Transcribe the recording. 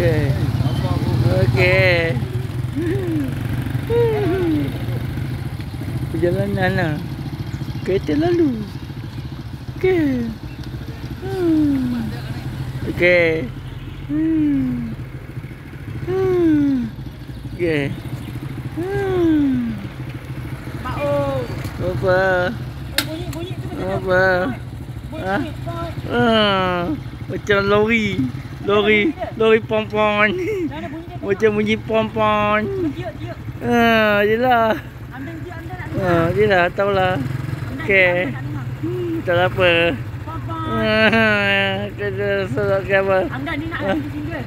Okey. Okey. Perjalanan lah. Kereta lalu. Okey. Okey. Okey. Apa? Bunyi tu Apa? Macam lori pompon. Macam bunyi pompon. Yelah. Yelah, tahulah. Okey. Tak apa. Kena solat ke apa? Angga ni nak single.